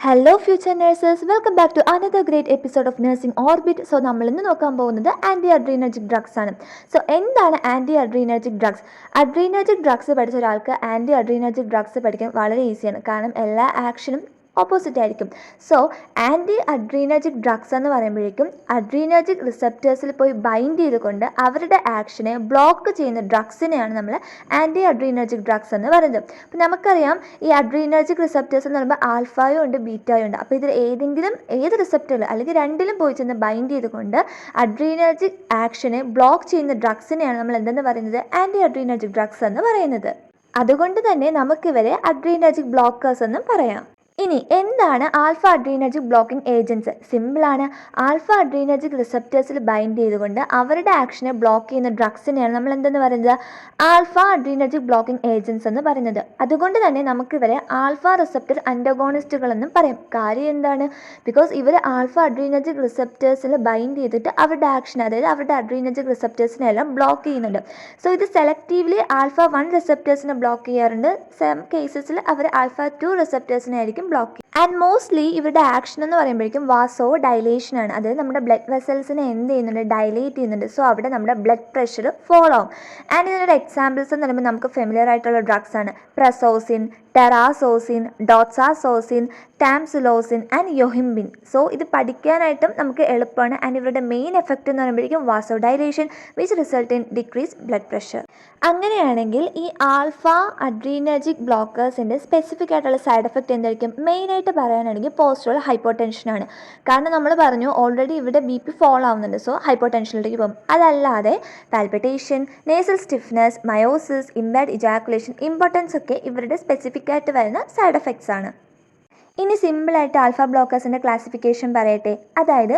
Hello future nurses, welcome back to another great episode of nursing orbit. So നമ്മൾ ഇന്ന് നോക്കാൻ പോകുന്നത് anti adrenergic drugs ആണ്. So എന്താണ് anti adrenergic drugs? Adrenergic drugs പഠിച്ച ഒരാൾക്ക് ആൻറ്റി അഡ്രീനർജിക് ഡ്രഗ്സ് പഠിക്കാൻ വളരെ ഈസിയാണ്. കാരണം എല്ലാ ആക്ഷനും ഓപ്പോസിറ്റ് ആയിരിക്കും. സോ ആൻറ്റി അഡ്രീനർജിക് ഡ്രഗ്സ് എന്ന് പറയുമ്പോഴേക്കും അഡ്രീനർജിക് റിസപ്റ്റേഴ്സിൽ പോയി ബൈൻഡ് ചെയ്തുകൊണ്ട് അവരുടെ ആക്ഷനെ ബ്ലോക്ക് ചെയ്യുന്ന ഡ്രഗ്സിനെയാണ് നമ്മൾ ആൻറ്റി അഡ്രീനർജിക് ഡ്രഗ്സ് എന്ന് പറയുന്നത്. അപ്പോൾ നമുക്കറിയാം ഈ അഡ്രീനർജിക് റിസപ്റ്റേഴ്സ് എന്ന് പറയുമ്പോൾ ആൽഫായും ഉണ്ട് ബീറ്റായും ഉണ്ട്. അപ്പോൾ ഇതിൽ ഏത് റിസപ്റ്ററിൽ അല്ലെങ്കിൽ രണ്ടിലും പോയി ചെന്ന് ബൈൻഡ് ചെയ്തുകൊണ്ട് അഡ്രീനർജിക് ആക്ഷനെ ബ്ലോക്ക് ചെയ്യുന്ന ഡ്രഗ്സിനെയാണ് നമ്മൾ എന്തെന്ന് പറയുന്നത്? ആൻറ്റി അഡ്രീനർജിക് ഡ്രഗ്സ് എന്ന് പറയുന്നത്. അതുകൊണ്ട് തന്നെ നമുക്കിവരെ അഡ്രീനർജിക് ബ്ലോക്കേഴ്സ് എന്നും പറയാം. ഇനി എന്താണ് ആൽഫ അഡ്രീനർജിക് ബ്ലോക്കിംഗ് ഏജൻറ്റ്സ്? സിമ്പിളാണ്. ആൽഫ അഡ്രീനർജിക് റിസപ്റ്റേഴ്സിൽ ബൈൻഡ് ചെയ്തുകൊണ്ട് അവരുടെ ആക്ഷനെ ബ്ലോക്ക് ചെയ്യുന്ന ഡ്രഗ്സിനെയാണ് നമ്മൾ എന്തെന്ന് പറയുന്നത്? ആൽഫ അഡ്രീനർജിക് ബ്ലോക്കിംഗ് ഏജൻറ്റ്സ് എന്ന് പറയുന്നത്. അതുകൊണ്ട് തന്നെ നമുക്കിവരെ ആൽഫ റിസപ്റ്റർ അൻറ്റഗോണിസ്റ്റുകൾ എന്നും പറയും. കാര്യം എന്താണ്? ബിക്കോസ് ഇവർ ആൽഫ അഡ്രീനർജിക് റിസപ്റ്റേഴ്സിൽ ബൈൻഡ് ചെയ്തിട്ട് അവരുടെ ആക്ഷൻ, അതായത് അവരുടെ അഡ്രീനർജിക് റിസപ്റ്റേഴ്സിനെല്ലാം ബ്ലോക്ക് ചെയ്യുന്നുണ്ട്. സോ ഇത് സെലക്റ്റീവ്ലി ആൽഫ 1 റിസപ്റ്റേഴ്സിനെ ബ്ലോക്ക് ചെയ്യാറുണ്ട്. സം കേസസിൽ അവർ ആൽഫ 2 റിസപ്റ്റേഴ്സിനെ ആയിരിക്കും ബ്ലോക്ക്. ആൻഡ് മോസ്റ്റ്ലി ഇവരുടെ ആക്ഷൻ എന്ന് പറയുമ്പോഴേക്കും വാസോ ഡൈലേഷൻ ആണ്. അതായത് നമ്മുടെ ബ്ലഡ് വെസൽസിനെ എന്ത് ചെയ്യുന്നുണ്ട്? ഡൈലേറ്റ് ചെയ്യുന്നുണ്ട്. സോ അവിടെ നമ്മുടെ ബ്ലഡ് പ്രഷർ ഫോളോ ആവും. ആൻഡ് ഇതിനൊരു എക്സാമ്പിൾസ് എന്ന് പറയുമ്പോൾ നമുക്ക് ഫെമിലിയർ ആയിട്ടുള്ള ഡ്രഗ്സ് ആണ് പ്രസോസിൻ, ടെറാസോസിൻ, ഡോക്സാസോസിൻ, ടാംസുലോസിൻ ആൻഡ് യൊഹിംബിൻ. സോ ഇത് പഠിക്കാനായിട്ടും നമുക്ക് എളുപ്പമാണ്. ആൻഡ് ഇവരുടെ മെയിൻ എഫക്റ്റ് എന്ന് പറയുമ്പോഴേക്കും vasodilation which result in decrease blood pressure. അങ്ങനെയാണെങ്കിൽ ഈ ആൽഫ അഡ്രീനർജിക് ബ്ലോക്കേഴ്സിൻ്റെ സ്പെസിഫിക് ആയിട്ടുള്ള സൈഡ് എഫക്റ്റ് എന്തായിരിക്കും? മെയിനായിട്ട് പറയാനാണെങ്കിൽ പോസ്റ്ററൽ ഹൈപ്പോടെൻഷനാണ്. കാരണം നമ്മൾ പറഞ്ഞു ഓൾറെഡി ഇവിടെ BP ഫോളോ ആവുന്നുണ്ട്. സോ ഹൈപ്പോടെൻഷനിലേക്ക് പോകും. അതല്ലാതെ palpitation, nasal stiffness, miosis, impaired ejaculation, importance ഒക്കെ ഇവരുടെ സ്പെസിഫിക് ആയിട്ട് വരുന്ന സൈഡ് എഫക്ട്സ് ആണ്. ഇനി സിമ്പിളായിട്ട് ആൽഫ ബ്ലോക്കേഴ്സിൻ്റെ ക്ലാസിഫിക്കേഷൻ പറയട്ടെ. അതായത്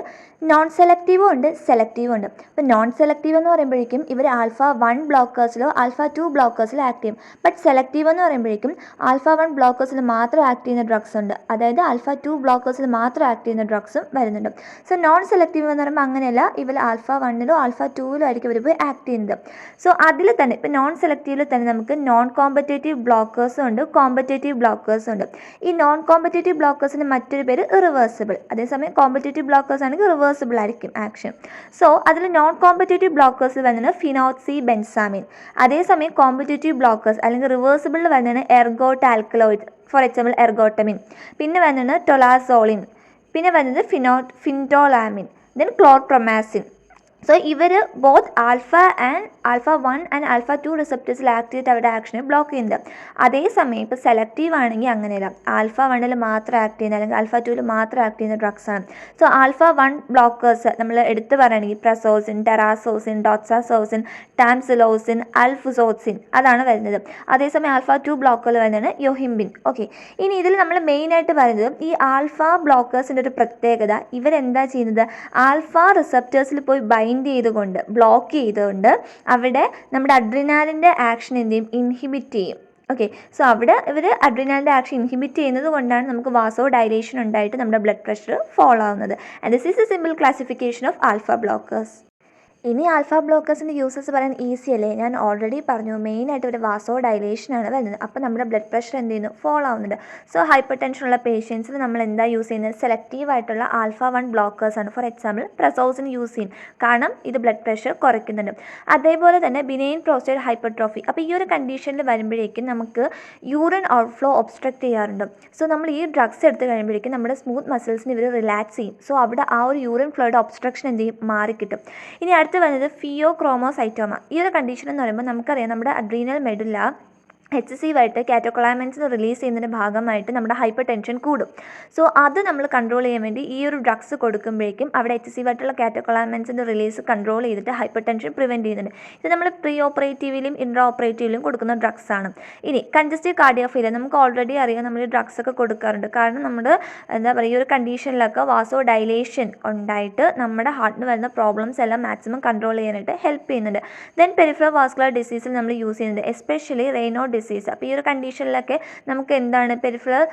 നോൺ സെലക്റ്റീവും ഉണ്ട്, സെലക്റ്റീവും ഉണ്ട്. അപ്പോൾ നോൺ സെലക്റ്റീവ് എന്ന് പറയുമ്പോഴേക്കും ഇവർ ആൽഫ 1 ബ്ലോക്കേഴ്സിലോ ആൽഫ 2 ബ്ലോക്കേഴ്സിലോ ആക്ട് ചെയ്യും. ബട്ട് സെലക്റ്റീവ് എന്ന് പറയുമ്പോഴേക്കും ആൽഫ 1 ബ്ലോക്കേഴ്സിൽ മാത്രം ആക്ട് ചെയ്യുന്ന ഡ്രഗ്സ് ഉണ്ട്. അതായത് ആൽഫ 2 ബ്ലോക്കേഴ്സിൽ മാത്രം ആക്ട് ചെയ്യുന്ന ഡ്രഗ്സും വരുന്നുണ്ട്. സോ നോൺ സെലക്റ്റീവ് എന്ന് പറയുമ്പോൾ അങ്ങനെയല്ല, ഇവർ ആൽഫ 1 ആൽഫ 2 ആയിരിക്കും ഇവർ പോയി ആക്ട് ചെയ്യുന്നത്. സോ അതിൽ തന്നെ ഇപ്പോൾ നോൺ സെലക്റ്റീവിൽ തന്നെ നമുക്ക് നോൺ കോമ്പറ്റേറ്റീവ് ബ്ലോക്കേഴ്സും ഉണ്ട്, കോമ്പറ്റേറ്റീവ് ബ്ലോക്കേഴ്സും ഉണ്ട്. ഈ നോൺ കോമ്പറ്റേറ്റീവ് ബ്ലോക്കേഴ്സിന് മറ്റൊരു പേര് ഇറിവേഴ്സിബിൾ. അതേസമയം കോമ്പറ്റേറ്റീവ് ബ്ലോക്കേഴ്സ് ആണെങ്കിൽ റിവേഴ്സിബിൾ ആയിരിക്കും ആക്ഷൻ. സോ അതിൽ നോൺ കോമ്പറ്റേറ്റീവ് ബ്ലോക്കേഴ്സ് വരുന്നത് ഫിനോക്സി ബെൻസാമിൻ. അതേസമയം കോമ്പറ്റേറ്റീവ് ബ്ലോക്കേഴ്സ് അല്ലെങ്കിൽ റിവേഴ്സിബിളിൽ വരുന്നത് ergot alkaloid, for example ergotamine. പിന്നെ വരുന്നത് ടൊലാസോളിൻ. പിന്നെ വരുന്നത് ഫിൻറ്റോലാമിൻ, ദെൻ ക്ലോർപ്രൊമാസിൻ. സോ ഇവർ ബോത്ത് ആൽഫ 1 ആൻഡ് ആൽഫ 2 റിസപ്റ്റേഴ്സിൽ ആക്ട് ചെയ്തിട്ട് അവരുടെ ആക്ഷനെ ബ്ലോക്ക് ചെയ്യുന്നത്. അതേസമയം ഇപ്പോൾ സെലക്റ്റീവ് ആണെങ്കിൽ അങ്ങനെയല്ല, ആൽഫ 1 മാത്രം ആക്ട് ചെയ്യുന്ന അല്ലെങ്കിൽ ആൽഫ 2 മാത്രം ആക്ട് ചെയ്യുന്ന ഡ്രഗ്സ് ആണ്. സോ ആൽഫ 1 ബ്ലോക്കേഴ്സ് നമ്മൾ എടുത്തു പറയുകയാണെങ്കിൽ പ്രസോസിൻ, ടെറാസോസിൻ, ഡോക്സാസോസിൻ, ടാംസുലോസിൻ, അൽഫുസോസിൻ അതാണ് വരുന്നത്. അതേസമയം ആൽഫ 2 ബ്ലോക്കുകൾ വരുന്നതാണ് യൊഹിംബിൻ. ഓക്കെ, ഇനി ഇതിൽ നമ്മൾ മെയിനായിട്ട് പറയുന്നത് ഈ ആൽഫ ബ്ലോക്കേഴ്സിൻ്റെ ഒരു പ്രത്യേകത, ഇവരെന്താ ചെയ്യുന്നത്? ആൽഫ റിസപ്റ്റേഴ്സിൽ പോയി ബ്ലോക്ക് ചെയ്തുകൊണ്ട് അവിടെ നമ്മുടെ അഡ്രിനാലിൻ്റെ ആക്ഷൻ എന്ത് ചെയ്യും? ഇൻഹിബിറ്റ് ചെയ്യും. ഓക്കെ, സോ അവിടെ ഇവർ അഡ്രിനാലിൻ്റെ ആക്ഷൻ ഇൻഹിബിറ്റ് ചെയ്യുന്നത് കൊണ്ടാണ് നമുക്ക് വാസോ ഡൈലേഷൻ ഉണ്ടായിട്ട് നമ്മുടെ ബ്ലഡ് പ്രഷർ ഫോളോ ആവുന്നത്. And this is a simple classification of alpha blockers. ഇനി ആൽഫ ബ്ലോക്കേഴ്സിൻ്റെ യൂസസ് പറയാൻ ഈസി അല്ലേ? ഞാൻ ഓൾറെഡി പറഞ്ഞു മെയിനായിട്ട് ഒരു വാസോ ഡൈലേഷനാണ് വരുന്നത്. അപ്പോൾ നമ്മുടെ ബ്ലഡ് പ്രഷർ എന്ത് ചെയ്യുന്നു? ഫോളോ ആവുന്നുണ്ട്. സോ ഹൈപ്പർ ടെൻഷനുള്ള പേഷ്യൻസിൽ നമ്മൾ എന്താ യൂസ് ചെയ്യുന്നത്? സെലക്റ്റീവ് ആയിട്ടുള്ള ആൽഫ 1 ബ്ലോക്കേഴ്സാണ്. ഫോർ എക്സാമ്പിൾ പ്രസോസിന് യൂസ് ചെയ്യും, കാരണം ഇത് ബ്ലഡ് പ്രഷർ കുറയ്ക്കുന്നുണ്ട്. അതേപോലെ തന്നെ ബിനൈൻ പ്രോസ്റ്റേറ്റ് ഹൈപ്പർട്രോഫി. അപ്പോൾ ഈ ഒരു കണ്ടീഷനിൽ വരുമ്പോഴേക്കും നമുക്ക് യൂറിൻ ഔട്ട്ഫ്ലോ ഒബ്സ്ട്രക്റ്റ് ചെയ്യാറുണ്ട്. സോ നമ്മൾ ഈ ഡ്രഗ്സ് എടുത്ത് കഴിയുമ്പോഴേക്കും നമ്മുടെ സ്മൂത്ത് മസിൽസിന് ഇവർ റിലാക്സ് ചെയ്യും. സോ അവിടെ ആ ഒരു യൂറിൻ ഫ്ലോയുടെ ഒബ്സ്ട്രക്ഷൻ എന്ത് ചെയ്യും? മാറിക്കിട്ടും. ഇനി അടുത്ത് വരുന്നത് ഫിയോക്രോമോസൈറ്റോമ. ഈ ഒരു കണ്ടീഷൻ എന്ന് പറയുമ്പോൾ നമുക്കറിയാം നമ്മുടെ അഡ്രീനൽ മെഡുല്ല എക്സസീവായിട്ട് കാറ്റോകൊളാമിൻസ് റിലീസ് ചെയ്യുന്നതിൻ്റെ ഭാഗമായിട്ട് നമ്മുടെ ഹൈപ്പർ ടെൻഷൻ കൂടും. സോ അത് നമ്മൾ കൺട്രോൾ ചെയ്യാൻ വേണ്ടി ഈ ഒരു ഡ്രഗ്സ് കൊടുക്കുമ്പോഴേക്കും അവിടെ എക്സസീവായിട്ടുള്ള കാറ്റോകൊളാമിൻസിൻ്റെ റിലീസ് കൺട്രോൾ ചെയ്തിട്ട് ഹൈപ്പർ ടെൻഷൻ പ്രിവെൻറ്റ് ചെയ്യുന്നുണ്ട്. ഇത് നമ്മൾ പ്രീ ഓപ്പറേറ്റീവിലും ഇൻട്രാ ഓപ്പറേറ്റീവിലും കൊടുക്കുന്ന ഡ്രഗ്സ് ആണ്. ഇനി കൺജസ്റ്റീവ് കാർഡിയോഫൈലിയ നമുക്ക് ഓൾറെഡി അറിയാം, നമ്മൾ ഈ ഡ്രഗ്സ് ഒക്കെ കൊടുക്കാറുണ്ട്. കാരണം നമ്മുടെ എന്താ പറയുക, ഈ ഒരു കണ്ടീഷനിലൊക്കെ വാസോ ഡൈലേഷൻ ഉണ്ടായിട്ട് നമ്മുടെ ഹാർട്ടിന് വരുന്ന പ്രോബ്ലംസ് എല്ലാം മാക്സിമം കൺട്രോൾ ചെയ്യാനായിട്ട് ഹെൽപ്പ് ചെയ്യുന്നുണ്ട്. ദെൻ പെരിഫറൽ വാസ്കുലർ ഡിസീസിൽ നമ്മൾ യൂസ് ചെയ്യുന്നത് എസ്പെഷ്യലി റെയ്നോ ഡിസീസ്. അപ്പോൾ ഈ ഒരു കണ്ടീഷനിലൊക്കെ നമുക്ക് എന്താണ് പെരിഫറൽ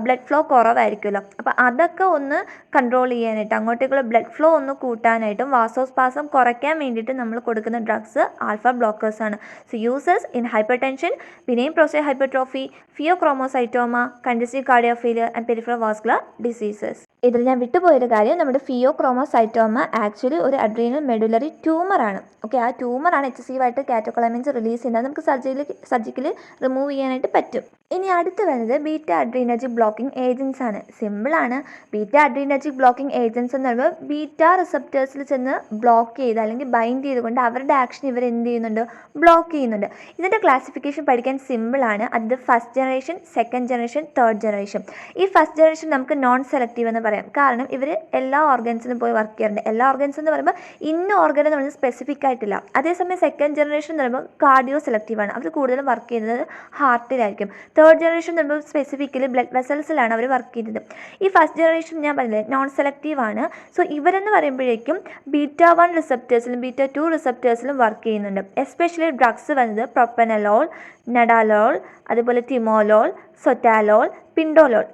ബ്ലഡ് ഫ്ലോ കുറവായിരിക്കുമല്ലോ. അപ്പോൾ അതൊക്കെ ഒന്ന് കൺട്രോൾ ചെയ്യാനായിട്ട്, അങ്ങോട്ടേക്കുള്ള ബ്ലഡ് ഫ്ലോ ഒന്ന് കൂട്ടാനായിട്ടും വാസോസ്പാസം കുറയ്ക്കാൻ വേണ്ടിയിട്ട് നമ്മൾ കൊടുക്കുന്ന ഡ്രഗ്സ് ആൽഫ ബ്ലോക്കേഴ്സാണ്. So users in hyper tension, benign prostate hypertrophy, pheochromocytoma, congestive cardiac failure and peripheral vascular diseases. ഇതിൽ ഞാൻ വിട്ടുപോയൊരു കാര്യം, നമ്മുടെ ഫിയോക്രോമോസൈറ്റോമ ആക്ച്വലി ഒരു അഡ്രീനൽ മെഡുലറി ട്യൂമറാണ്. ഓക്കെ, ആ ട്യൂമറാണ് എക്സസീവായിട്ട് കാറ്റോകൊളമിൻസ് റിലീസ് ചെയ്യുന്നത്. നമുക്ക് സർജിക്കലി റിമൂവ് ചെയ്യാനായിട്ട് പറ്റും. ഇനി അടുത്ത് വരുന്നത് ബീറ്റ അഡ്രീനർജിക് ബ്ലോക്കിംഗ് ഏജൻസ് ആണ്. സിമ്പിളാണ്. ബീറ്റ അഡ്രീനർജിക് ബ്ലോക്കിംഗ് ഏജൻസ് എന്ന് പറയുമ്പോൾ ബീറ്റ റിസപ്റ്റേഴ്സിൽ ചെന്ന് ബ്ലോക്ക് ചെയ്ത് അല്ലെങ്കിൽ ബൈൻഡ് ചെയ്തുകൊണ്ട് അവരുടെ ആക്ഷൻ ഇവർ എന്ത് ചെയ്യുന്നുണ്ട്, ബ്ലോക്ക് ചെയ്യുന്നുണ്ട്. ഇതിൻ്റെ ക്ലാസിഫിക്കേഷൻ പഠിക്കാൻ സിമ്പിളാണ്. അത് first generation, second generation, third generation. ഈ ഫസ്റ്റ് ജനറേഷൻ നമുക്ക് നോൺ സെലക്റ്റീവ് എന്ന് പറയാം. കാരണം ഇവർ എല്ലാ ഓർഗൻസിനും പോയി വർക്ക് ചെയ്യാറുണ്ട്. എല്ലാ ഓർഗൻസ് എന്ന് പറയുമ്പോൾ ഇന്ന ഓർഗൻ എന്ന് പറയുന്നത് സ്പെസിഫിക് ആയിട്ടില്ല. അതേസമയം സെക്കൻഡ് ജനറേഷൻ എന്ന് പറയുമ്പോൾ കാർഡിയോ സെലക്റ്റീവാണ്. അവർ കൂടുതലും വർക്ക് ചെയ്യുന്നത് ഹാർട്ടിലായിരിക്കും. തേർഡ് ജനറേഷൻ എന്ന് പറയുമ്പോൾ സ്പെസിഫിക്കലി ബ്ലഡ് വെസൽസിലാണ് അവർ വർക്ക് ചെയ്യുന്നത്. ഈ ഫസ്റ്റ് ജനറേഷൻ ഞാൻ പറഞ്ഞില്ലേ നോൺ സെലക്റ്റീവ് ആണ്. സോ ഇവരെന്ന് പറയുമ്പോഴേക്കും ബീറ്റ 1 റിസപ്റ്റേഴ്സിലും ബീറ്റ 2 റിസപ്റ്റേഴ്സിലും വർക്ക് ചെയ്യുന്നുണ്ട്. എസ്പെഷ്യലി ഡ്രഗ്സ് വരുന്നത് പ്രൊപ്പനലോൾ, നഡാലോൾ, അതുപോലെ ടിമോലോൾ, സൊറ്റാലോൾ, പിൻഡോലോൾ.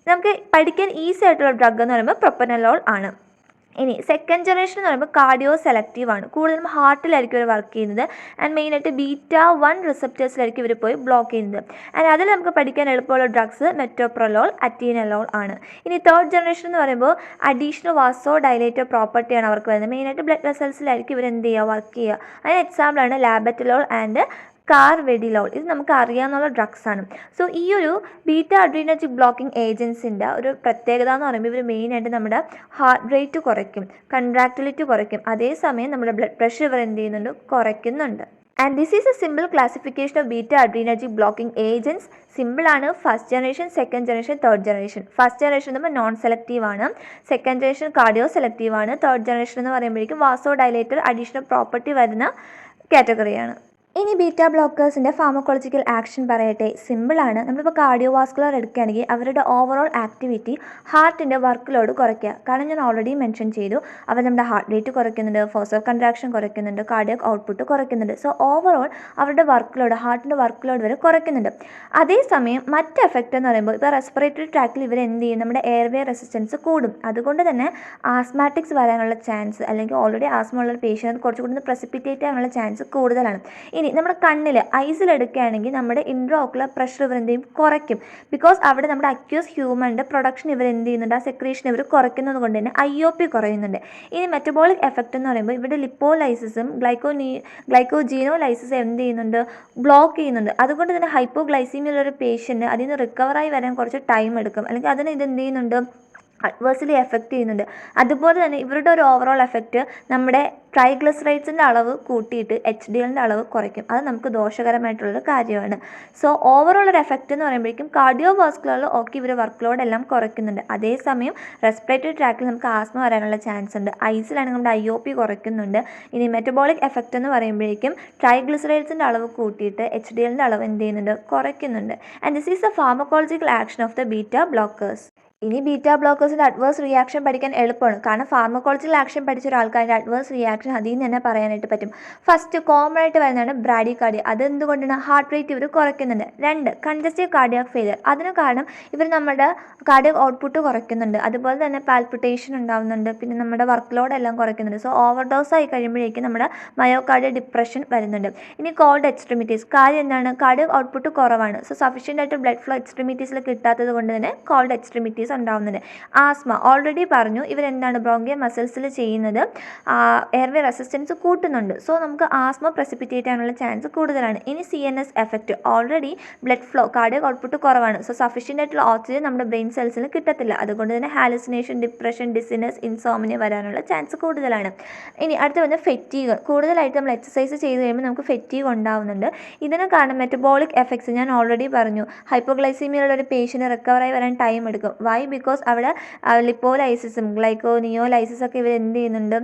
നമുക്ക് പഠിക്കാൻ ഈസി ആയിട്ടുള്ള ഡ്രഗ് എന്ന് പറയുമ്പോൾ പ്രൊപ്പനലോൾ ആണ്. ഇനി സെക്കൻഡ് ജനറേഷൻ എന്ന് പറയുമ്പോൾ കാർഡിയോ സെലക്റ്റീവ് ആണ്. കൂടുതലും ഹാർട്ടിലായിരിക്കും ഇവർ വർക്ക് ചെയ്യുന്നത്. ആൻഡ് മെയിനായിട്ട് ബീറ്റ 1 റിസപ്റ്റേഴ്സിലായിരിക്കും ഇവർ പോയി ബ്ലോക്ക് ചെയ്യുന്നത്. ആൻഡ് അതിൽ നമുക്ക് പഠിക്കാൻ എളുപ്പമുള്ള ഡ്രഗ്സ് മെറ്റോപ്രലോൾ, അറ്റീനലോൾ ആണ്. ഇനി തേർഡ് ജനറേഷൻ എന്ന് പറയുമ്പോൾ അഡീഷണൽ വാസോ ഡൈലേറ്റർ പ്രോപ്പർട്ടിയാണ് അവർക്ക് വരുന്നത്. മെയിനായിട്ട് ബ്ലഡ് വെസൽസിലായിരിക്കും ഇവർ എന്ത് ചെയ്യുക, വർക്ക് ചെയ്യുക. അതിന് എക്സാമ്പിളാണ് ലാബറ്റലോൾ ആൻഡ് കാർവെഡിലോൾ. ഇത് നമുക്ക് അറിയാവുന്ന ഡ്രഗ്സാണ്. സോ ഈ ഒരു ബീറ്റ അഡ്രീനർജിക് ബ്ലോക്കിംഗ് ഏജൻസിൻ്റെ ഒരു പ്രത്യേകത എന്ന് പറയുമ്പോൾ ഇവർ മെയിനായിട്ട് നമ്മുടെ ഹാർട്ട് റേറ്റ് കുറയ്ക്കും, കൺട്രാക്ടിലിറ്റി കുറയ്ക്കും. അതേസമയം നമ്മുടെ ബ്ലഡ് പ്രഷർ ഇവർ എന്ത് ചെയ്യുന്നുണ്ട്, കുറയ്ക്കുന്നുണ്ട്. And this is a simple classification of beta adrenergic blocking agents. സിമ്പിളാണ്. First generation, second generation, third generation. First generation എന്ന് പറയുമ്പോൾ നോൺ സെലക്റ്റീവ് ആണ്. സെക്കൻഡ് ജനറേഷൻ കാർഡിയോ സെലക്റ്റീവ് ആണ്. തേർഡ് ജനറേഷൻ എന്ന് പറയുമ്പോഴേക്കും വാസോ ഡൈലേറ്റർ അഡീഷണൽ പ്രോപ്പർട്ടി വരുന്ന കാറ്റഗറിയാണ്. ഇനി ബീറ്റ ബ്ലോക്കേഴ്സിൻ്റെ ഫാർമക്കോളജിക്കൽ ആക്ഷൻ പറയട്ടെ. സിമ്പിളാണ്. നമ്മളിപ്പോൾ കാർഡിയോവാസ്കുലർ എടുക്കുകയാണെങ്കിൽ അവരുടെ ഓവറോൾ ആക്ടിവിറ്റി ഹാർട്ടിൻ്റെ വർക്ക് ലോഡ് കുറയ്ക്കുക. കാരണം ഞാൻ ഓൾറെഡി മെൻഷൻ ചെയ്തു, അവർ നമ്മുടെ ഹാർട്ട് റേറ്റ് കുറയ്ക്കുന്നുണ്ട്, ഫോഴ്സ് ഓഫ് കൺട്രാക്ഷൻ കുറയ്ക്കുന്നുണ്ട്, കാർഡിയക് ഔട്ട്പുട്ട് കുറയ്ക്കുന്നുണ്ട്. സോ ഓവറോൾ അവരുടെ വർക്ക് ലോഡ്, ഹാർട്ടിൻ്റെ വർക്ക് ലോഡ് വരെ കുറയ്ക്കുന്നുണ്ട്. അതേസമയം മറ്റ് എഫക്റ്റ് എന്ന് പറയുമ്പോൾ ഇപ്പോൾ റെസ്പിറേറ്ററി ട്രാക്കിൽ ഇവർ എന്ത് ചെയ്യും, നമ്മുടെ എയർവേ റെസിസ്റ്റൻസ് കൂടും. അതുകൊണ്ട് തന്നെ ആസ്മാറ്റിക്സ് വരാനുള്ള ചാൻസ്, അല്ലെങ്കിൽ ഓൾറെഡി ആസ്മ ഉള്ള പേഷ്യൻ്റ് കുറച്ചുകൂടി പ്രസിപ്പിറ്റേറ്റ് ആകാനുള്ള ചാൻസ് കൂടുതലാണ്. ഇനി നമ്മുടെ കണ്ണിൽ ഐസിലെടുക്കുകയാണെങ്കിൽ നമ്മുടെ ഇൻട്രോ ഓക്കുലർ പ്രഷർ ഇവർ എന്ത് ചെയ്യും, കുറയ്ക്കും. ബിക്കോസ് അവിടെ നമ്മുടെ അക്യൂസ് ഹ്യൂമൻ്റെ പ്രൊഡക്ഷൻ ഇവർ എന്ത് ചെയ്യുന്നുണ്ട്, ആ സെക്രീഷൻ ഇവർ കുറയ്ക്കുന്നത് കൊണ്ട് തന്നെ IOP കുറയുന്നുണ്ട്. ഇനി മെറ്റബോളിക് എഫക്റ്റ് എന്ന് പറയുമ്പോൾ ഇവിടെ ലിപ്പോലൈസിസും ഗ്ലൈക്കോജീനോലൈസിസ് എന്ത് ചെയ്യുന്നുണ്ട്, ബ്ലോക്ക് ചെയ്യുന്നുണ്ട്. അതുകൊണ്ട് തന്നെ ഹൈപ്പോഗ്ലൈസീമിയ ഒരു പേഷ്യൻ്റ് അതിൽ നിന്ന് റിക്കവറായി വരാൻ കുറച്ച് ടൈം എടുക്കും, അല്ലെങ്കിൽ അതിന് ഇത് എന്ത് ചെയ്യുന്നുണ്ട്, അഡ്വേഴ്സ്ലി എഫക്റ്റ് ചെയ്യുന്നുണ്ട്. അതുപോലെ തന്നെ ഇവരുടെ ഒരു ഓവറോൾ എഫക്റ്റ് നമ്മുടെ ട്രൈഗ്ലിസറൈഡ്സിൻ്റെ അളവ് കൂട്ടിയിട്ട് HDLൻ്റെ അളവ് കുറയ്ക്കും. അത് നമുക്ക് ദോഷകരമായിട്ടുള്ളൊരു കാര്യമാണ്. സോ ഓവറോൾ ഒരു എഫക്റ്റ് എന്ന് പറയുമ്പോഴേക്കും കാർഡിയോ വാസ്കുലറിൽ ഓക്കെ ഇവർ വർക്ക് ലോഡ് എല്ലാം കുറയ്ക്കുന്നുണ്ട്. അതേസമയം റെസ്പിറേറ്ററി ട്രാക്കിൽ നമുക്ക് ആസ്മ വരാനുള്ള ചാൻസ് ഉണ്ട്. ഐസിലാണെങ്കിൽ നമ്മുടെ IOP കുറയ്ക്കുന്നുണ്ട്. ഇനി മെറ്റബോളിക് എഫക്റ്റ് എന്ന് പറയുമ്പോഴേക്കും ട്രൈഗ്ലിസറൈഡ്സിൻ്റെ അളവ് കൂട്ടിയിട്ട് HDLൻ്റെ അളവ് എന്ത് ചെയ്യുന്നുണ്ട്, കുറയ്ക്കുന്നുണ്ട്. And this is the pharmacological action of the beta blockers. ഇനി ബീറ്റ ബ്ലോക്കേഴ്സിൻ്റെ അഡ്വേഴ്സ് റിയാക്ഷൻ പഠിക്കാൻ എളുപ്പമാണ്. കാരണം ഫാർമക്കോളജിക്കൽ ആക്ഷൻ പഠിച്ച ഒരാൾക്കാരുടെ അഡ്വേഴ്സ് റിയാക്ഷൻ അതിൽ നിന്ന് തന്നെ പറയാനായിട്ട് പറ്റും. ഫസ്റ്റ് കോമൺ ആയിട്ട് വരുന്നതാണ് ബ്രാഡികാർഡിയ. അതെന്തുകൊണ്ടാണ്, ഹാർട്ട് റേറ്റ് ഇവർ കുറയ്ക്കുന്നുണ്ട്. 2 കൺജസ്റ്റീവ് കാർഡിയാക് ഫെയിലിയർ. അതിന് കാരണം ഇവർ നമ്മുടെ കാർഡിയാക് ഔട്ട്പുട്ട് കുറയ്ക്കുന്നുണ്ട്. അതുപോലെ തന്നെ പാൽപിറ്റേഷൻ ഉണ്ടാകുന്നുണ്ട്. പിന്നെ നമ്മുടെ വർക്ക് ലോഡ് എല്ലാം കുറയ്ക്കുന്നുണ്ട്. സോ ഓവർഡോസ് ആയി കഴിയുമ്പോഴേക്കും നമ്മുടെ മയോകാർഡിയ ഡിപ്രഷൻ വരുന്നുണ്ട്. ഇനി കോൾഡ് എക്സ്ട്രിമിറ്റീസ്. കാര്യം എന്താണ്, കാർഡിയാക് ഔട്ട്പുട്ട് കുറവാണ്. സോ സഫീഷ്യൻ്റ് ആയിട്ട് ബ്ലഡ് ഫ്ലോ എക്സ്ട്രിമിറ്റീസിൽ കിട്ടാത്തത് കൊണ്ട് തന്നെ കോൾഡ് എക്സ്ട്രിമിറ്റീസ് ഉണ്ടാവുന്നുണ്ട്. ആസ്മ ഓൾറെഡി പറഞ്ഞു, ഇവരെന്താണ് ബ്രോങ്കിയ മസിൽസിൽ ചെയ്യുന്നത്, എയർവേ റെസിസ്റ്റൻസ് കൂട്ടുന്നുണ്ട്. സോ നമുക്ക് ആസ്മ പ്രസിപ്പിറ്റേറ്റ് ആകാനുള്ള ചാൻസ് കൂടുതലാണ്. ഇനി CNS effect. Already blood flow cardiac output കുറവാണ്. സോ സഫീഷ്യൻ്റ് ആയിട്ടുള്ള ഓക്സിജൻ നമ്മുടെ ബ്രെയിൻ സെൽസിന് കിട്ടത്തില്ല. അതുകൊണ്ട് തന്നെ ഹാലുസിനേഷൻ, ഡിപ്രഷൻ, ഡിസിനസ്, ഇൻസോമിനിയ വരാനുള്ള ചാൻസ് കൂടുതലാണ്. ഇനി അടുത്ത് വന്ന് ഫെറ്റീഗ്. കൂടുതലായിട്ട് നമ്മൾ എക്സസൈസ് ചെയ്ത് കഴിയുമ്പോൾ നമുക്ക് ഫെറ്റീഗ് ഉണ്ടാവുന്നുണ്ട്. ഇതിന് കാരണം മെറ്റബോളിക് എഫക്ട്സ് ഞാൻ ഓൾറെഡി പറഞ്ഞു. ഹൈപ്പോഗ്ലൈസീമിയുള്ള ഒരു പേഷ്യൻ്റ് റിക്കവറായി വരാൻ ടൈം എടുക്കും. ബിക്കോസ് അവിടെ ലിപ്പോലൈസിസും ഗ്ലൈക്കോനിയോലൈസിസ് ഒക്കെ ഇവർ എന്ത് ചെയ്യുന്നുണ്ട്,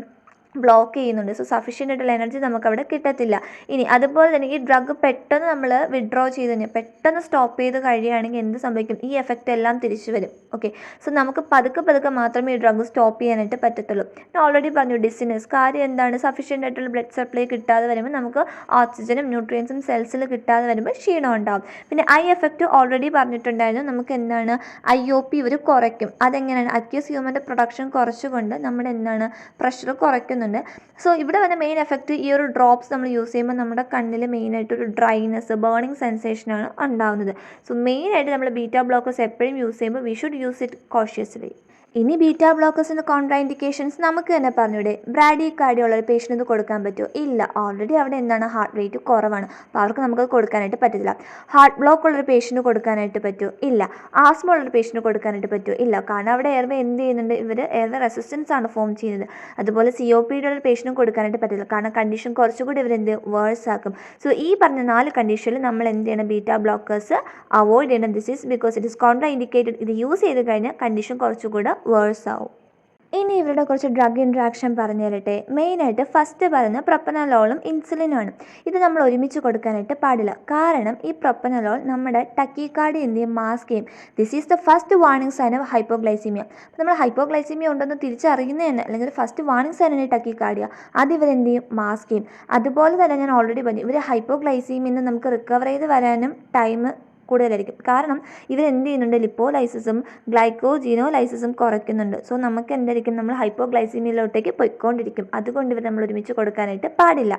ബ്ലോക്ക് ചെയ്യുന്നുണ്ട്. സോ സഫീഷ്യൻ്റ് ആയിട്ടുള്ള എനർജി നമുക്കവിടെ കിട്ടത്തില്ല. ഇനി അതുപോലെ തന്നെ ഈ ഡ്രഗ് പെട്ടെന്ന് നമ്മൾ വിഡ്രോ ചെയ്ത് കഴിഞ്ഞാൽ പെട്ടെന്ന് സ്റ്റോപ്പ് ചെയ്ത് കഴിയുകയാണെങ്കിൽ എന്ത് സംഭവിക്കും? ഈ എഫക്റ്റ് എല്ലാം തിരിച്ചു വരും. ഓക്കെ, സോ നമുക്ക് പതുക്കെ മാത്രമേ ഈ ഡ്രഗ് സ്റ്റോപ്പ് ചെയ്യാനായിട്ട് പറ്റത്തുള്ളൂ. ഞാൻ ഓൾറെഡി പറഞ്ഞു ഡിസിനസ് കാര്യം എന്താണ്? സഫീഷ്യൻ്റ് ആയിട്ടുള്ള ബ്ലഡ് സപ്ലൈ കിട്ടാതെ വരുമ്പോൾ നമുക്ക് ഓക്സിജനും ന്യൂട്രിയൻസും സെൽസിൽ കിട്ടാതെ വരുമ്പോൾ ക്ഷീണം ഉണ്ടാകും. പിന്നെ ഐ എഫക്റ്റ് ഓൾറെഡി പറഞ്ഞിട്ടുണ്ടായിരുന്നു. നമുക്ക് എന്താണ് IOP ഇവർ കുറയ്ക്കും. അതെങ്ങനെയാണ്? അക്യൂസ് ഹ്യൂമൻ്റെ പ്രൊഡക്ഷൻ കുറച്ചുകൊണ്ട് നമ്മുടെ എന്താണ് പ്രഷർ കുറയ്ക്കുന്നു. സോ ഇവിടെ വന്ന മെയിൻ എഫക്റ്റ് ഈ ഒരു ഡ്രോപ്സ് നമ്മൾ യൂസ് ചെയ്യുമ്പോൾ നമ്മുടെ കണ്ണിൽ മെയിനായിട്ട് ഒരു ഡ്രൈനെസ് ബേണിംഗ് സെൻസേഷനാണ് ഉണ്ടാകുന്നത്. സോ മെയിനായിട്ട് നമ്മൾ ബീറ്റാ ബ്ലോക്കേഴ്സ് എപ്പോഴും യൂസ് ചെയ്യുമ്പോൾ we should use it cautiously. ഇനി ബീറ്റാ ബ്ലോക്കേഴ്സിൻ്റെ കോൺട്രാ ഇൻഡിക്കേഷൻസ് നമുക്ക് തന്നെ പറഞ്ഞൂടെ? ബ്രാഡി കാർഡിയുള്ള ഒരു പേഷ്യൻ്റ് ഇത് കൊടുക്കാൻ പറ്റുമോ? ഇല്ല. ഓൾറെഡി അവിടെ എന്താണ് ഹാർട്ട് റേറ്റ് കുറവാണ്, അപ്പോൾ അവർക്ക് നമുക്കത് കൊടുക്കാനായിട്ട് പറ്റില്ല. ഹാർട്ട് ബ്ലോക്ക് ഉള്ളൊരു പേഷ്യൻ്റ് കൊടുക്കാനായിട്ട് പറ്റുമോ? ഇല്ല. ആസ്മ ഉള്ളൊരു പേഷ്യൻ്റ് കൊടുക്കാനായിട്ട് പറ്റുമോ? ഇല്ല. കാരണം അവിടെ എയർവേ എന്ത് ചെയ്യുന്നുണ്ട്? ഇവർ എയർവേ റെസിസ്റ്റൻസ് ആണ് ഫോം ചെയ്യുന്നത്. അതുപോലെ COPD ഉള്ള പേഷ്യൻ്റ് കൊടുക്കാനായിട്ട് പറ്റില്ല, കാരണം കണ്ടീഷൻ കുറച്ചുകൂടി ഇവരെന്ത് വേഴ്സ് ആക്കും. സോ ഈ പറഞ്ഞ 4 കണ്ടീഷനിൽ നമ്മൾ എന്ത് ചെയ്യണം? ബീറ്റാ ബ്ലോക്കേഴ്സ് അവോയ്ഡ് ചെയ്യണം. This is because it is contra indicated. ഇത് യൂസ് ചെയ്ത് കഴിഞ്ഞാൽ കണ്ടീഷൻ കുറച്ചുകൂടെ വേഴ്സ് ആവും. ഇനി ഇവരുടെ കുറച്ച് ഡ്രഗ് ഇൻട്രാക്ഷൻ പറഞ്ഞു തരട്ടെ. മെയിനായിട്ട് ഫസ്റ്റ് പറയുന്നത് പ്രൊപ്പനലോളും ഇൻസുലിനുമാണ്. ഇത് നമ്മൾ ഒരുമിച്ച് കൊടുക്കാനായിട്ട് പാടില്ല, കാരണം ഈ പ്രൊപ്പനലോൾ നമ്മുടെ ടക്കിക്കാർഡിയ എന്ത് ചെയ്യും? മാസ്ക് ചെയ്യും. This is the first warning sign of hypoglycaemia. അപ്പോൾ നമ്മൾ ഹൈപ്പോഗ്ലൈസീമിയ ഉണ്ടെന്ന് തിരിച്ചറിയുന്നത് തന്നെ, അല്ലെങ്കിൽ ഫസ്റ്റ് വാർണിംഗ് സൈൻ ആണ് ടക്കിക്കാർഡിയ, അത് ഇവരെന്ത് ചെയ്യും? മാസ്ക് ചെയ്യും. അതുപോലെ തന്നെ ഞാൻ ഓൾറെഡി പറഞ്ഞു, ഇവർ ഹൈപ്പോഗ്ലൈസീമിയിൽ നിന്ന് നമുക്ക് റിക്കവർ ചെയ്ത് വരാനും ടൈം കൂടുതലായിരിക്കും. കാരണം ഇവരെന്ത് ചെയ്യുന്നുണ്ട്? ലിപ്പോലൈസിസും ഗ്ലൈക്കോജിനോലൈസിസും കുറയ്ക്കുന്നുണ്ട്. സോ നമുക്ക് എന്തായിരിക്കും? നമ്മൾ ഹൈപ്പോഗ്ലൈസീമിയയിലോട്ടേക്ക് പോയിക്കൊണ്ടിരിക്കും. അതുകൊണ്ട് ഇവർ നമ്മൾ ഒരുമിച്ച് കൊടുക്കാനായിട്ട് പാടില്ല.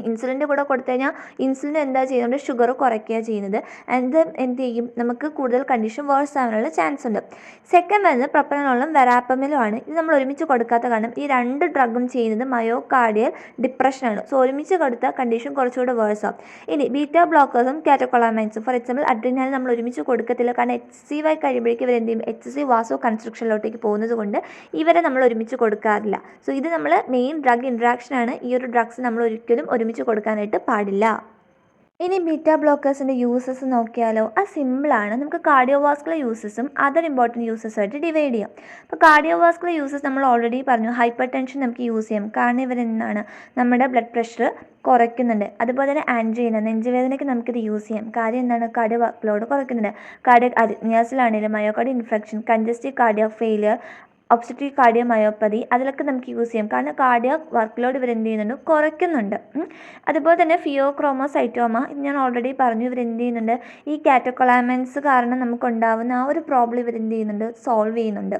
ഇൻസുലിൻ്റെ കൂടെ കൊടുത്തു കഴിഞ്ഞാൽ ഇൻസുലിൻ എന്താ ചെയ്യുന്നത്? ഷുഗർ കുറയ്ക്കുകയാണ് ചെയ്യുന്നത്. ആൻഡ് എന്ത് ചെയ്യും? നമുക്ക് കൂടുതൽ കണ്ടീഷൻ വേഴ്സ് ആവാനുള്ള ചാൻസ് ഉണ്ട്. സെക്കൻഡ് വരുന്നത് പ്രൊപ്പനോളും വെറാപ്പമിലുമാണ്. ഇത് നമ്മൾ ഒരുമിച്ച് കൊടുക്കാത്ത കാരണം ഈ 2 ഡ്രഗും ചെയ്യുന്നത് മയോകാർഡിയൽ ഡിപ്രഷനാണ്. സോ ഒരുമിച്ച് കൊടുത്താൽ കണ്ടീഷൻ കുറച്ചുകൂടെ വേഴ്സ് ആവും. ഇനി ബീറ്റാ ബ്ലോക്കേഴ്സും കാറ്റക്കോളാമൈൻസും ഫോർ എക്സാമ്പിൾ അഡ്രിനാലിൻ നമ്മൾ ഒരുമിച്ച് കൊടുക്കത്തില്ല, കാരണം HCV കഴിയുമ്പോഴേക്കും ഇവർ എന്ത് ചെയ്യും? HC വാസോ കൺസ്ട്രക്ഷനിലോട്ടേക്ക് പോകുന്നത് കൊണ്ട് ഇവരെ നമ്മൾ ഒരുമിച്ച് കൊടുക്കാറില്ല. സോ ഇത് നമ്മൾ മെയിൻ ഡ്രഗ് ഇൻട്രാക്ഷനാണ്. ഈ ഒരു ഡ്രഗ്സ് നമ്മൾ ഒരിക്കലും ഒരുമിച്ച് കൊടുക്കാനായിട്ട് പാടില്ല. ഇനി ബീറ്റാ ബ്ലോക്കേഴ്സിൻ്റെ യൂസസ് നോക്കിയാലോ? അത് സിമ്പിളാണ്. നമുക്ക് കാർഡിയോവാസ്കുലർ യൂസസും അതർ ഇമ്പോർട്ടൻറ്റ് യൂസസുമായിട്ട് ഡിവൈഡ് ചെയ്യാം. അപ്പോൾ കാർഡിയോവാസ്കുലർ യൂസസ് നമ്മൾ ഓൾറെഡി പറഞ്ഞു. ഹൈപ്പർ ടെൻഷൻ നമുക്ക് യൂസ് ചെയ്യാം, കാരണം ഇവരെന്താണ് നമ്മുടെ ബ്ലഡ് പ്രഷർ കുറയ്ക്കുന്നുണ്ട്. അതുപോലെ തന്നെ ആൻജീന നെഞ്ചുവേദനയ്ക്ക് നമുക്കിത് യൂസ് ചെയ്യാം. കാര്യം എന്താണ്? കാർഡിയോ വർക്ക് ലോഡ് കുറയ്ക്കുന്നുണ്ട്. കാർഡിയക് അരിത്മിയാസിലാണെങ്കിലും myocardial infection, congestive cardiac failure, obstructive cardiomyopathy അതിലൊക്കെ നമുക്ക് യൂസ് ചെയ്യാം, കാരണം കാർഡിയാക് വർക്ക് ലോഡ് ഇവർ എന്ത് ചെയ്യുന്നുണ്ട്? കുറയ്ക്കുന്നുണ്ട്. അതുപോലെ തന്നെ ഫിയോക്രോമോസൈറ്റോമ, ഇത് ഞാൻ ഓൾറെഡി പറഞ്ഞു. ഇവർ എന്ത് ചെയ്യുന്നുണ്ട്? ഈ കാറ്റക്കോളാമൻസ് കാരണം നമുക്കുണ്ടാവുന്ന ആ ഒരു പ്രോബ്ലം ഇവർ എന്ത് ചെയ്യുന്നുണ്ട്? സോൾവ് ചെയ്യുന്നുണ്ട്.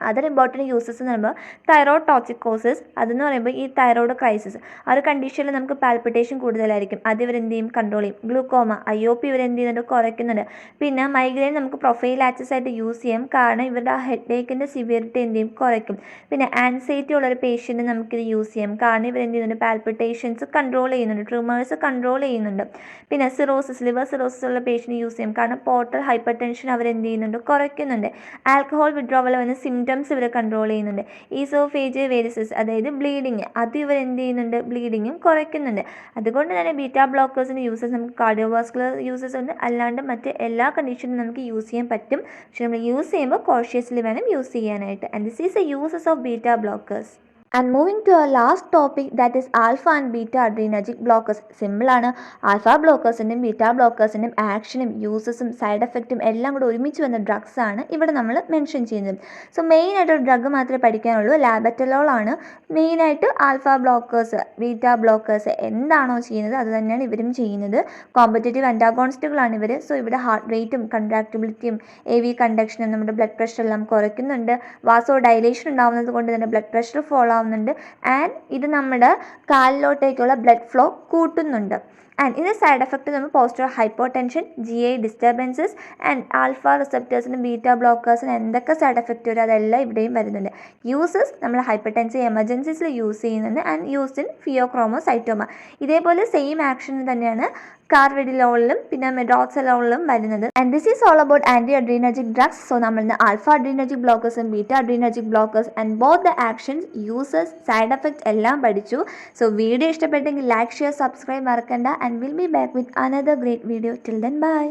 അതർ ഇമ്പോർട്ടൻറ്റ് യൂസസ് എന്ന് പറയുമ്പോൾ തൈറോയ്ഡ് ടോക്സിക്കോസിസ്, അതെന്ന് പറയുമ്പോൾ ഈ തൈറോയ്ഡ് ക്രൈസിസ്, ആ ഒരു കണ്ടീഷനിൽ നമുക്ക് പാൽപിറ്റേഷൻ കൂടുതലായിരിക്കും, അത് ഇവരെന്ത് ചെയ്യും? കൺട്രോൾ ചെയ്യും. ഗ്ലൂക്കോമ IOP ഇവരെന്ത് ചെയ്യുന്നുണ്ട്? കുറയ്ക്കുന്നുണ്ട്. പിന്നെ മൈഗ്രെയിൻ നമുക്ക് പ്രൊഫൈലാക്സിസ് ആയിട്ട് യൂസ് ചെയ്യാം, കാരണം ഇവരുടെ ആ ഹെഡേക്കിൻ്റെ സിവിയറിറ്റി എന്ത് ചെയ്യും? കുറയ്ക്കും. പിന്നെ ആൻസൈറ്റി ഉള്ളൊരു പേഷ്യൻറ്റ് നമുക്കിത് യൂസ് ചെയ്യാം, കാരണം ഇവരെന്ത് ചെയ്യുന്നുണ്ട്? പാൽപിറ്റേഷൻസ് കൺട്രോൾ ചെയ്യുന്നുണ്ട്, ട്രിമേഴ്സ് കൺട്രോൾ ചെയ്യുന്നുണ്ട്. പിന്നെ സിറോസിസ് ലിവർ സിറോസിസ് ഉള്ള പേഷ്യൻറ്റ് യൂസ് ചെയ്യും, കാരണം പോർട്ടൽ ഹൈപ്പർ ടെൻഷൻ അവരെന്ത് ചെയ്യുന്നുണ്ട്? കുറയ്ക്കുന്നുണ്ട്. ആൽക്കഹോൾ വിഡ്രോവൽ വന്ന് സിംറ്റംസ് ഇവർ കൺട്രോൾ ചെയ്യുന്നുണ്ട്. ഈസോഫേജിയൽ വേരിസസ്, അതായത് ബ്ലീഡിങ്, അത് ഇവർ എന്ത് ചെയ്യുന്നുണ്ട്? ബ്ലീഡിങ്ങും കുറയ്ക്കുന്നുണ്ട്. അതുകൊണ്ട് തന്നെ ബീറ്റാ ബ്ലോക്കേഴ്സിൻ്റെ യൂസസ് നമുക്ക് കാർഡിയോവാസ്കുലർ യൂസസ് ഉണ്ട്, അല്ലാണ്ട് മറ്റ് എല്ലാ കണ്ടീഷനും നമുക്ക് യൂസ് ചെയ്യാൻ പറ്റും. പക്ഷെ നമ്മൾ യൂസ് ചെയ്യുമ്പോൾ കോഷ്യസ്ലി വേണം യൂസ് ചെയ്യാനായിട്ട്. And this is a uses of beta blockers. And moving to our last topic, that is alpha and beta adrenergic blockers. സിമ്പിളാണ്. ആൽഫ ബ്ലോക്കേഴ്സിൻ്റെയും ബീറ്റ ബ്ലോക്കേഴ്സിൻ്റെയും ആക്ഷനും യൂസസും സൈഡ് എഫക്റ്റും എല്ലാം കൂടെ ഒരുമിച്ച് വന്ന ഡ്രഗ്സ് ആണ് ഇവിടെ നമ്മൾ മെൻഷൻ ചെയ്യുന്നത്. സോ മെയിനായിട്ടൊരു ഡ്രഗ് മാത്രമേ പഠിക്കാനുള്ളൂ. ലാബറ്റലോളാണ് മെയിനായിട്ട്. ആൽഫ ബ്ലോക്കേഴ്സ് ബീറ്റ ബ്ലോക്കേഴ്സ് എന്താണോ ചെയ്യുന്നത് അത് തന്നെയാണ് ഇവരും ചെയ്യുന്നത്. കോമ്പറ്റേറ്റീവ് അൻറ്റാഗോണിസ്റ്റുകളാണ് ഇവർ. സോ ഇവിടെ ഹാർട്ട് റേറ്റും കൺട്രാക്റ്റിബിലിറ്റിയും AV കണ്ടക്ഷനും നമ്മുടെ ബ്ലഡ് പ്രഷർ എല്ലാം കുറയ്ക്കുന്നുണ്ട്. വാസോ ഡൈലേഷൻ ഉണ്ടാകുന്നത് കൊണ്ട് തന്നെ ബ്ലഡ് പ്രഷർ ഫോളോ ആവുന്നുണ്ട്. ആൻഡ് ഇത് നമ്മുടെ കാലിലോട്ടേക്കുള്ള ബ്ലഡ് ഫ്ലോ കൂട്ടുന്നുണ്ട്. ആൻഡ് ഇതിൻ്റെ സൈഡ് എഫക്റ്റ് നമ്മൾ postural hypo tension, GI disturbances and alpha റിസപ്റ്റേഴ്സിനും ബീറ്റ ബ്ലോക്കേഴ്സിന് എന്തൊക്കെ സൈഡ് എഫക്റ്റ് വരും അതെല്ലാം ഇവിടെയും വരുന്നുണ്ട്. യൂസസ് നമ്മൾ ഹൈപ്പർ ടെൻഷൻ എമർജൻസീസിൽ യൂസ് ചെയ്യുന്നുണ്ട് ആൻഡ് യൂസ് ഇൻ ഫിയോക്രോമോസൈറ്റോമ. ഇതേപോലെ സെയിം ആക്ഷൻ തന്നെയാണ് കാർവെഡിലോളിലും പിന്നെ മെഡോക്സലോളിലും വരുന്നത്. And this is all about anti adrenergic drugs. So നമ്മൾ ഇന്ന് alpha adrenergic ബ്ലോക്കേഴ്സും beta adrenergic blockers and both the actions, uses, side effect എല്ലാം പഠിച്ചു. സോ വീഡിയോ ഇഷ്ടപ്പെട്ടെങ്കിൽ ലൈക്ക്, ഷെയർ, സബ്സ്ക്രൈബ് മറക്കണ്ട. And will be back with another great video. Till then by.